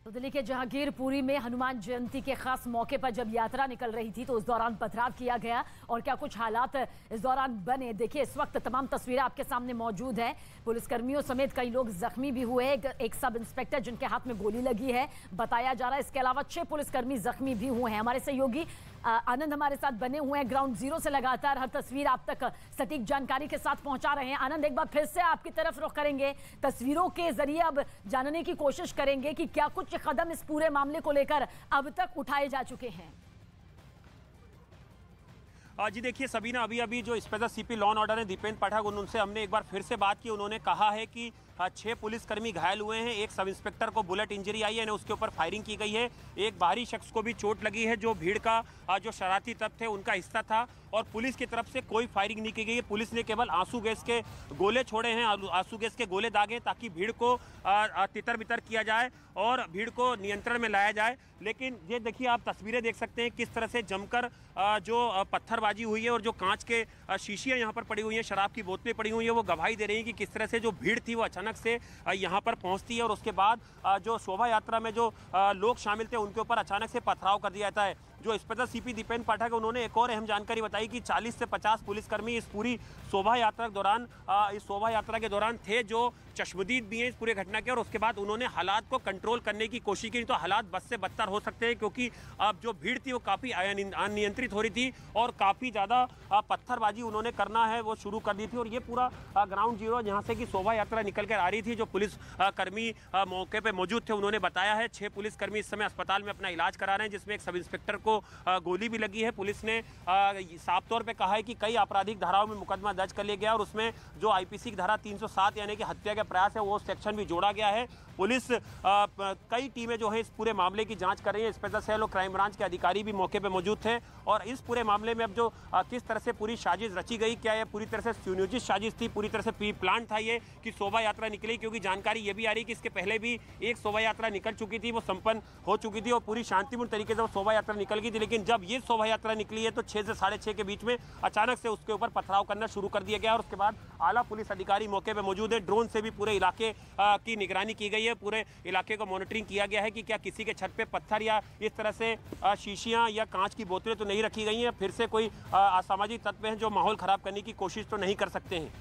तो दिल्ली के जहांगीरपुरी में हनुमान जयंती के खास मौके पर जब यात्रा निकल रही थी तो उस दौरान पथराव किया गया और क्या कुछ हालात इस दौरान बने, देखिए इस वक्त तमाम तस्वीरें आपके सामने मौजूद हैं। पुलिसकर्मियों समेत कई लोग जख्मी भी हुए, एक सब इंस्पेक्टर जिनके हाथ में गोली लगी है बताया जा रहा है। इसके अलावा 6 पुलिसकर्मी जख्मी भी हुए हैं। हमारे सहयोगी आनंद हमारे साथ बने हुए हैं, ग्राउंड जीरो से लगातार हर तस्वीर आप तक सटीक जानकारी के साथ पहुंचा रहे हैं। आनंद, एक बार फिर से आपकी तरफ रुख करेंगे, तस्वीरों के जरिए अब जानने की कोशिश करेंगे कि क्या कुछ कदम इस पूरे मामले को लेकर अब तक उठाए जा चुके हैं। जी देखिए सबीना, अभी जो special CP law and order है दीपेंद्र पाठक, उनसे हमने एक बार फिर से बात की। उन्होंने कहा है कि 6 पुलिसकर्मी घायल हुए हैं, एक सब इंस्पेक्टर को बुलेट इंजरी आई है, उसके ऊपर फायरिंग की गई है, एक बाहरी शख्स को भी चोट लगी है जो भीड़ का जो शरारती तत्व थे उनका हिस्सा था, और पुलिस की तरफ से कोई फायरिंग नहीं की गई है। पुलिस ने केवल आंसू गैस के गोले छोड़े हैं, आंसू गैस के गोले दागे ताकि भीड़ को तितर बितर किया जाए और भीड़ को नियंत्रण में लाया जाए। लेकिन ये देखिए, आप तस्वीरें देख सकते हैं किस तरह से जमकर जो पत्थरबाजी हुई है और जो कांच के शीशियां यहाँ पर पड़ी हुई हैं, शराब की बोतलें पड़ी हुई हैं, वो गवाही दे रही हैं कि किस तरह से जो भीड़ थी वो अचानक से यहाँ पर पहुँचती है और उसके बाद जो शोभा यात्रा में जो लोग शामिल थे उनके ऊपर अचानक से पथराव कर दिया जाता है। जो स्पेशल सीपी दीपेंद्र पाठक है, उन्होंने एक और अहम जानकारी बताई कि 40 से 50 पुलिसकर्मी इस पूरी शोभा यात्रा के दौरान थे जो चश्मदीद भी हैं इस पूरे घटना के, और उसके बाद उन्होंने हालात को कंट्रोल करने की कोशिश की। तो हालात बद से बदतर हो सकते हैं क्योंकि अब जो भीड़ थी वो काफ़ी अनियंत्रित हो रही थी और काफ़ी ज़्यादा पत्थरबाजी उन्होंने करना है वो शुरू कर दी थी। और ये पूरा ग्राउंड जीरो जहाँ से कि शोभा यात्रा निकल कर आ रही थी, जो पुलिस कर्मी मौके पर मौजूद थे उन्होंने बताया है 6 पुलिसकर्मी इस समय अस्पताल में अपना इलाज करा रहे हैं, जिसमें एक सब इंस्पेक्टर को गोली भी लगी है। पुलिस ने साफ तौर पे कहा है कि कई आपराधिक धाराओं में मुकदमा दर्ज कर लिया गया और उसमें जो आईपीसी की धारा 307 यानी कि हत्या का प्रयास है वो सेक्शन भी जोड़ा गया है। पुलिस कई टीमें जो है इस पूरे मामले की जांच कर रही है। स्पेशल सेल और क्राइम ब्रांच के अधिकारी भी मौके पे मौजूद थे और इस पूरे मामले में अब जो किस तरह से पूरी साजिश रची गई, क्या ये पूरी तरह से सुनियोजित साजिश थी, पूरी तरह से प्री प्लान था ये कि शोभा यात्रा निकली, क्योंकि जानकारी ये भी आ रही कि इसके पहले भी एक शोभा यात्रा निकल चुकी थी, वो संपन्न हो चुकी थी और पूरी शांतिपूर्ण तरीके से वो शोभा यात्रा निकल गई थी। लेकिन जब ये शोभा यात्रा निकली है तो 6 से 6:30 के बीच में अचानक से उसके ऊपर पथराव करना शुरू कर दिया गया और उसके बाद आला पुलिस अधिकारी मौके पर मौजूद है। ड्रोन से भी पूरे इलाके की निगरानी की गई है, पूरे इलाके को मॉनिटरिंग किया गया है कि क्या किसी के छत पे पत्थर या इस तरह से शीशियां या कांच की बोतलें तो नहीं रखी गई हैं, फिर से कोई असामाजिक तत्व हैं जो माहौल खराब करने की कोशिश तो नहीं कर सकते हैं।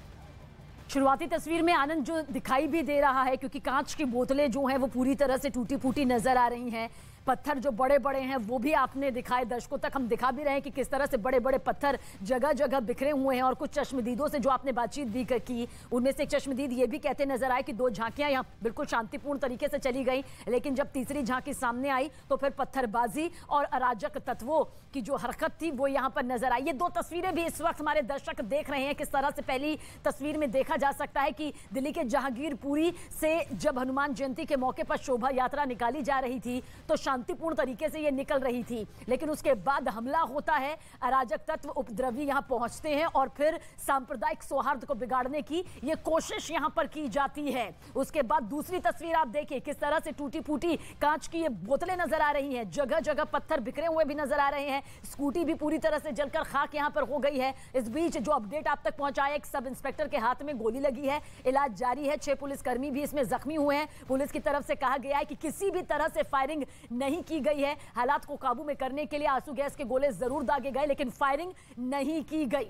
शुरुआती तस्वीर में आनंद जो दिखाई भी दे रहा है, क्योंकि कांच की बोतलें जो हैं वो पूरी तरह से टूटी फूटी नजर आ रही हैं, पत्थर जो बड़े बड़े हैं वो भी आपने दिखाए, दर्शकों तक हम दिखा भी रहे हैं कि किस तरह से बड़े बड़े पत्थर जगह जगह बिखरे हुए हैं। और कुछ चश्मदीदों से जो आपने बातचीत भी की, उनमें से एक चश्मदीद ये भी कहते नजर आए कि 2 झांकियां यहाँ बिल्कुल शांतिपूर्ण तरीके से चली गई, लेकिन जब तीसरी झांकी सामने आई तो फिर पत्थरबाजी और अराजक तत्वों की जो हरकत थी वो यहाँ पर नजर आई। ये 2 तस्वीरें भी इस वक्त हमारे दर्शक देख रहे हैं। किस तरह से पहली तस्वीर में देखा जा सकता है कि दिल्ली के जहांगीरपुरी से जब हनुमान जयंती के मौके पर शोभा यात्रा निकाली जा रही थी तो शांतिपूर्ण तरीके से ये निकल रही थी, लेकिन उसके बाद हमला होता है, अराजक तत्व उपद्रवी यहां पहुंचते हैं और फिर सांप्रदायिक सौहार्द को बिगाड़ने की ये कोशिश यहां पर की जाती है। उसके बाद दूसरी तस्वीर आप देखिए, किस तरह से टूटी फूटी कांच की ये बोतलें नजर आ रही हैं, जगह जगह पत्थर बिखरे हुए भी नजर आ रहे हैं, स्कूटी भी पूरी तरह से जलकर खाक यहां पर हो गई है। इस बीच जो अपडेट आप तक पहुंचाया, एक सब इंस्पेक्टर के हाथ में गोली लगी है, इलाज जारी है, 6 पुलिसकर्मी भी इसमें जख्मी हुए हैं। पुलिस की तरफ से कहा गया है कि किसी भी तरह से फायरिंग नहीं की गई है, हालात को काबू में करने के लिए आंसू गैस के गोले जरूर दागे गए लेकिन फायरिंग नहीं की गई।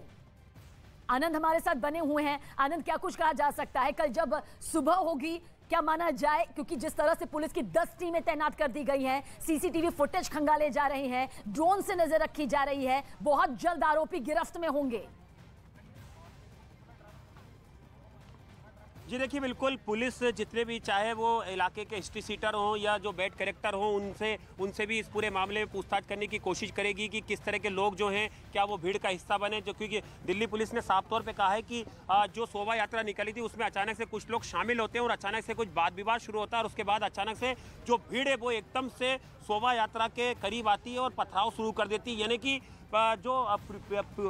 आनंद हमारे साथ बने हुए हैं। आनंद, क्या कुछ कहा जा सकता है, कल जब सुबह होगी क्या माना जाए, क्योंकि जिस तरह से पुलिस की 10 टीमें तैनात कर दी गई हैं, सीसीटीवी फुटेज खंगाले जा रहे हैं, ड्रोन से नजर रखी जा रही है, बहुत जल्द आरोपी गिरफ्त में होंगे। जी देखिए, बिल्कुल पुलिस जितने भी चाहे वो इलाके के हिस्ट्री सीटर हों या जो बैड कैरेक्टर हों उनसे भी इस पूरे मामले में पूछताछ करने की कोशिश करेगी कि किस तरह के लोग जो हैं क्या वो भीड़ का हिस्सा बने। जो क्योंकि दिल्ली पुलिस ने साफ तौर पे कहा है कि जो शोभा यात्रा निकली थी उसमें अचानक से कुछ लोग शामिल होते हैं और अचानक से कुछ वाद विवाद शुरू होता है और उसके बाद अचानक से जो भीड़ है वो एकदम से शोभा यात्रा के करीब आती है और पथराव शुरू कर देती है। यानी कि जो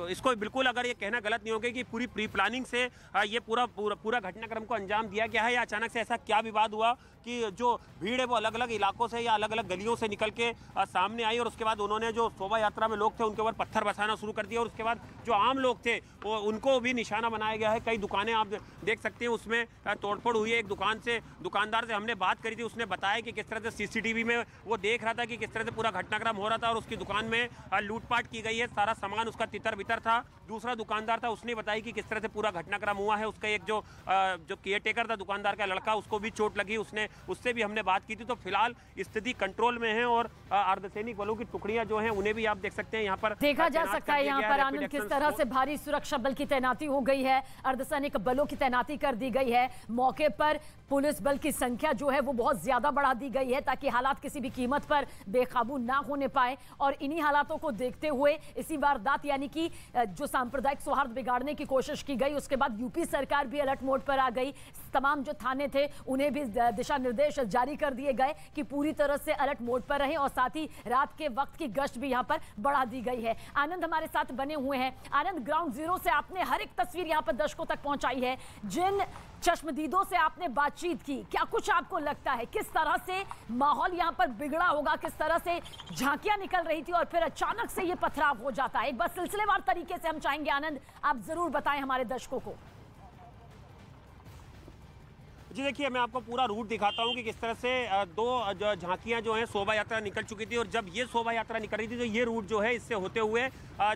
इसको बिल्कुल अगर ये कहना गलत नहीं होगा कि पूरी प्री प्लानिंग से ये पूरा घटनाक्रम को अंजाम दिया गया है या अचानक से ऐसा क्या विवाद हुआ कि जो भीड़ है वो अलग अलग इलाकों से या अलग अलग गलियों से निकल के सामने आई और उसके बाद उन्होंने जो शोभा यात्रा में लोग थे उनके ऊपर पत्थर बरसाना शुरू कर दिया और उसके बाद जो आम लोग थे वो उनको भी निशाना बनाया गया है। कई दुकानें आप देख सकते हैं उसमें तोड़फोड़ हुई है। एक दुकानदार से हमने बात करी थी, उसने बताया कि किस तरह से सीसीटीवी में वो देख रहा था कि किस तरह से पूरा घटनाक्रम हो रहा था और उसकी दुकान में लूटपाट की गई है, सारा सामान उसका तितर बितर था। दूसरा दुकानदार था, उसने बताया कि किस तरह से पूरा घटनाक्रम हुआ है। उसका एक जो केयरटेकर था दुकानदार का लड़का, उसको भी चोट लगी, उससे भी हमने बात की थी। तो फिलहाल स्थिति कंट्रोल में है और अर्धसैनिक बलों की टुकड़ियां जो हैं उन्हें भी आप देख सकते हैं यहाँ पर देखा जा सकता है। यहाँ पर आनंद किस तरह से भारी सुरक्षा बल की तैनाती हो गई है, अर्धसैनिक बलों की तैनाती कर दी गई है। मौके पर पुलिस बल की संख्या जो है वो बहुत ज्यादा बढ़ा दी गई है ताकि हालात किसी भी कीमत पर बेकाबू ना होने पाए। और इन्हीं हालातों को देखते हुए इसी वारदात यानी कि जो सांप्रदायिक सौहार्द बिगाड़ने की कोशिश की गई, उसके बाद यूपी सरकार भी अलर्ट मोड पर आ गई। तमाम जो थाने थे उन्हें भी दिशा निर्देश जारी कर दिए गए कि पूरी तरह से अलर्ट मोड पर रहें और साथ ही रात के वक्त की गश्त भी यहाँ पर बढ़ा दी गई है। आनंद हमारे साथ बने हुए हैं। आनंद, ग्राउंड जीरो से आपने हर एक तस्वीर यहाँ पर दर्शकों तक पहुंचाई है। जिन चश्मदीदों से आपने बातचीत की, क्या कुछ आपको लगता है किस तरह से माहौल यहाँ पर बिगड़ा होगा, किस तरह से झांकियां निकल रही थी और फिर अचानक से ये पथराव हो जाता है? एक बार सिलसिलेवार तरीके से हम चाहेंगे आनंद आप जरूर बताएं हमारे दर्शकों को। जी देखिए, मैं आपको पूरा रूट दिखाता हूँ कि किस तरह से दो झांकियाँ जो हैं शोभा यात्रा निकल चुकी थी और जब ये शोभा यात्रा निकल रही थी तो ये रूट जो है इससे होते हुए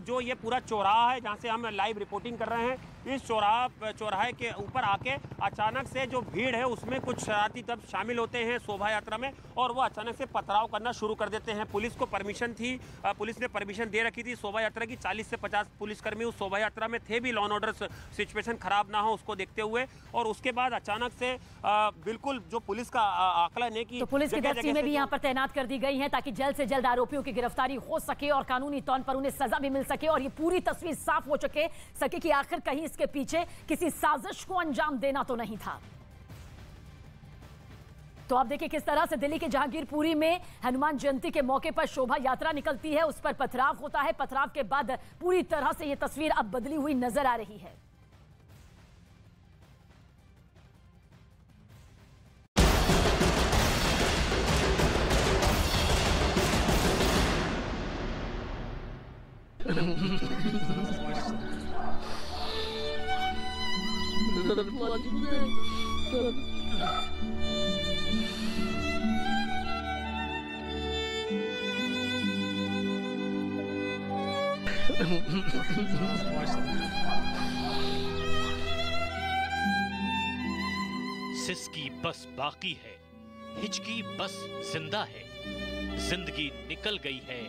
जो ये पूरा चौराहा है जहाँ से हम लाइव रिपोर्टिंग कर रहे हैं, इस चौराहे के ऊपर आके अचानक से जो भीड़ है उसमें कुछ शरारती तत्व शामिल होते हैं शोभा यात्रा में और वो अचानक से पथराव करना शुरू कर देते हैं। पुलिस को परमिशन थी, पुलिस ने परमिशन दे रखी थी शोभा यात्रा की। 40 से 50 पुलिसकर्मी उस शोभा यात्रा में थे भी, लॉ एंड ऑर्डर सिचुएशन खराब ना हो उसको देखते हुए। और उसके बाद अचानक से बिल्कुल जो पुलिस का आकलन है कि तो पुलिस की दस्ती में भी यहाँ पर तैनात कर दी गई है ताकि जल्द से जल्द आरोपियों की गिरफ्तारी हो सके और कानूनी तौर पर उन्हें सजा भी मिल सके और ये पूरी तस्वीर साफ हो सके कि आखिर कहीं इसके पीछे किसी साजिश को अंजाम देना तो नहीं था। तो आप देखिए किस तरह से दिल्ली के जहांगीरपुरी में हनुमान जयंती के मौके पर शोभा यात्रा निकलती है, उस पर पथराव होता है। पथराव के बाद पूरी तरह से यह तस्वीर अब बदली हुई नजर आ रही है। सिसकी बस बाकी है, हिचकी बस जिंदा है, जिंदगी निकल गई है,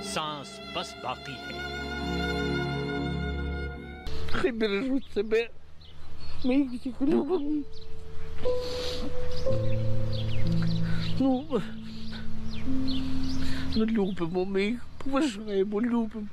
सांस बस बाकी है। No lupem amigo, pois é, bom lupem.